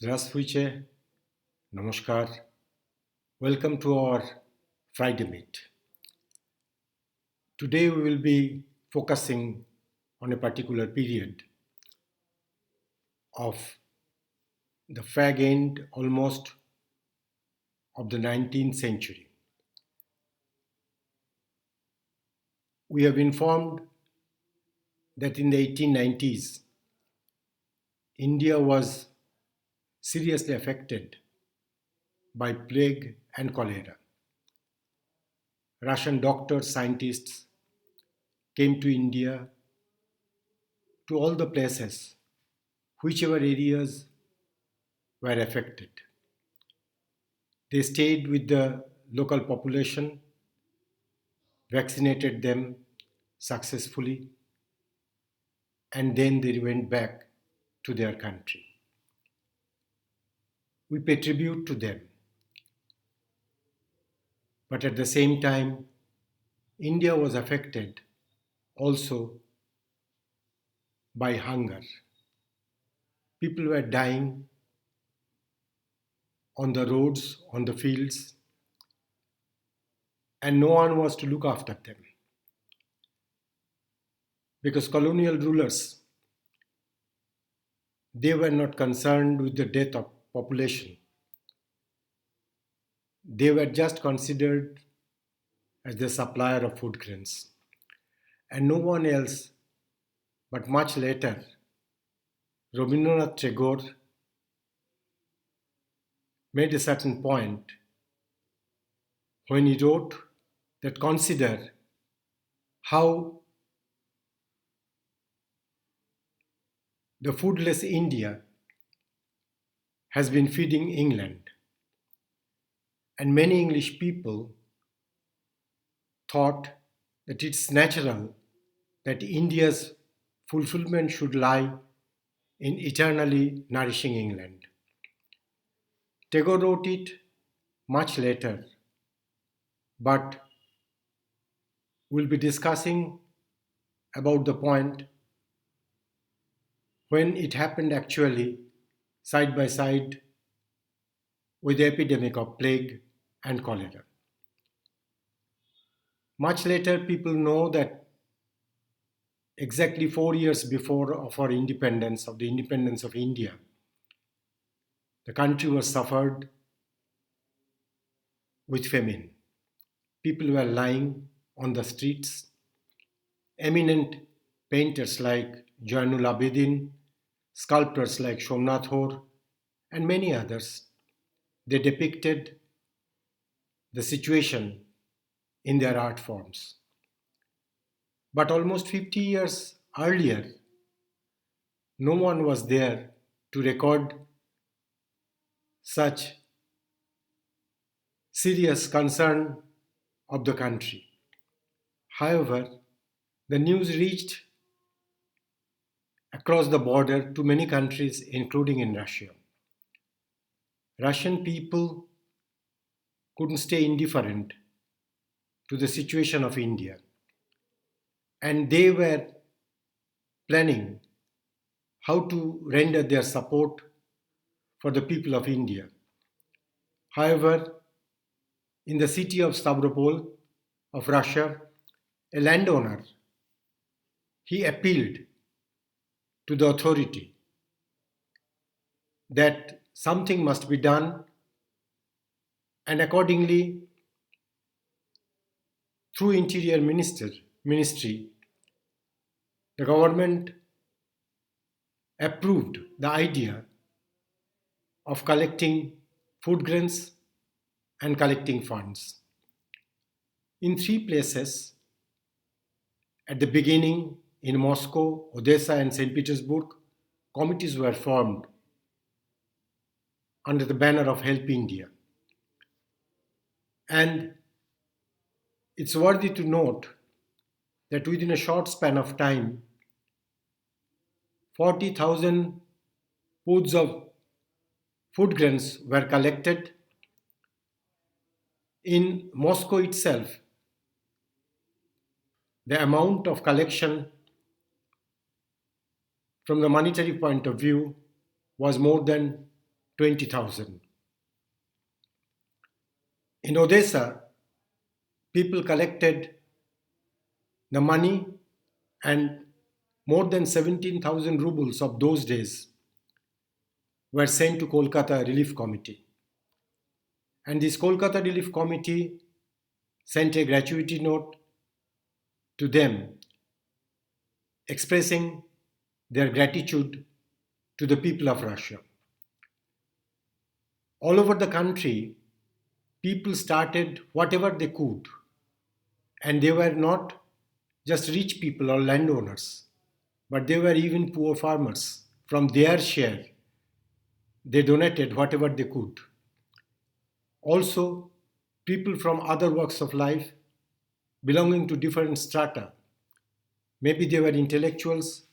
Здравствуйте, Namaskar. Welcome to our Friday Meet. Today we will be focusing on a particular period of the fag end almost of the 19th century. We have informed that in the 1890s, India was seriously affected by plague and cholera. Russian doctors, scientists came to India, to all the places, whichever areas were affected. They stayed with the local population, vaccinated them successfully, and then they went back to their country. We pay tribute to them, but at the same time, India was affected also by hunger. People were dying on the roads, on the fields, and no one was to look after them because colonial rulers, they were not concerned with the death of population. They were just considered as the supplier of food grains. And no one else, but much later, Rabindranath Tagore made a certain point when he wrote that consider how the foodless India has been feeding England. And many English people thought that it's natural that India's fulfillment should lie in eternally nourishing England. Tagore wrote it much later, but we'll be discussing about the point when it happened actually side by side with the epidemic of plague and cholera. Much later, people know that exactly 4 years before of our independence, of the independence of India, the country was suffered with famine. People were lying on the streets. Eminent painters like Jainul Abidin, sculptors like Somnath Hor, and many others, they depicted the situation in their art forms. But almost 50 years earlier, no one was there to record such serious concern of the country. However, the news reached across the border to many countries, including in Russia. Russian people couldn't stay indifferent to the situation of India, and they were planning how to render their support for the people of India. However, in the city of Stavropol of Russia, a landowner, he appealed to the authority that something must be done, and accordingly, through Ministry, the government approved the idea of collecting food grains and collecting funds. In three places, at the beginning in Moscow, Odessa, and St. Petersburg, committees were formed under the banner of Help India. And it's worthy to note that within a short span of time, 40,000 pods of food grains were collected. In Moscow itself, the amount of collection from the monetary point of view was more than 20,000. In Odessa, people collected the money, and more than 17,000 rubles of those days were sent to Kolkata Relief Committee. And this Kolkata Relief Committee sent a gratuity note to them expressing their gratitude to the people of Russia. All over the country, people started whatever they could, and they were not just rich people or landowners, but they were even poor farmers. From their share, they donated whatever they could. Also, people from other walks of life belonging to different strata. Maybe they were intellectuals,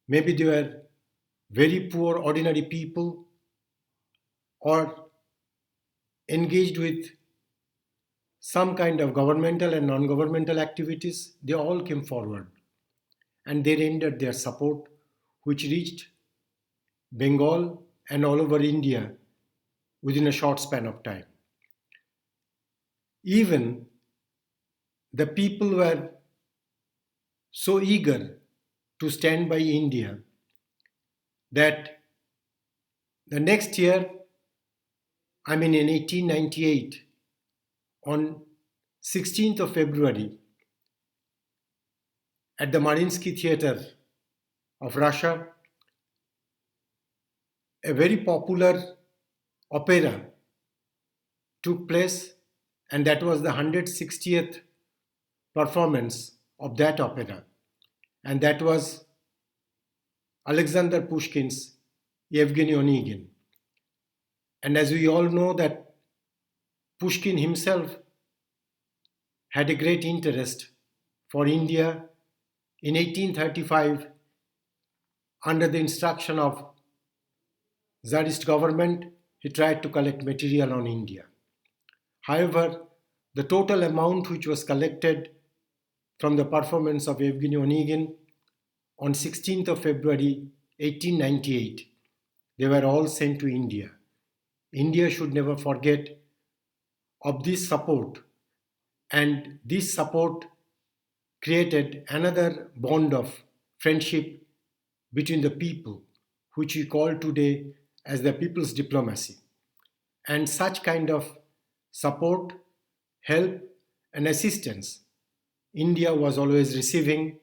maybe they were very poor, ordinary people, or engaged with some kind of governmental and non governmental activities. They all came forward and they rendered their support, which reached Bengal and all over India within a short span of time. Even the people were so eager to stand by India that the next year, in 1898, on 16th of February, at the Mariinsky Theatre of Russia, a very popular opera took place, and that was the 160th performance of that opera. And that was Alexander Pushkin's Yevgeny Onegin. And as we all know that Pushkin himself had a great interest for India. In 1835, under the instruction of Tsarist government, he tried to collect material on India. However, the total amount which was collected from the performance of Yevgeny Onegin on 16th of February 1898, they were all sent to India. India should never forget of this support, and this support created another bond of friendship between the people, which we call today as the people's diplomacy. And such kind of support, help, and assistance India was always receiving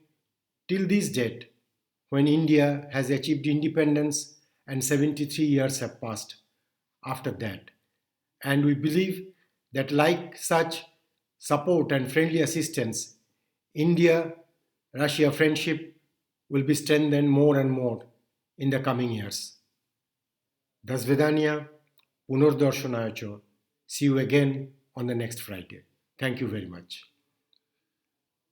till this date, when India has achieved independence and 73 years have passed after that. And we believe that, like such support and friendly assistance, India Russia friendship will be strengthened more and more in the coming years. Das Vedanya, Punardarshanaya. See you again on the next Friday. Thank you very much.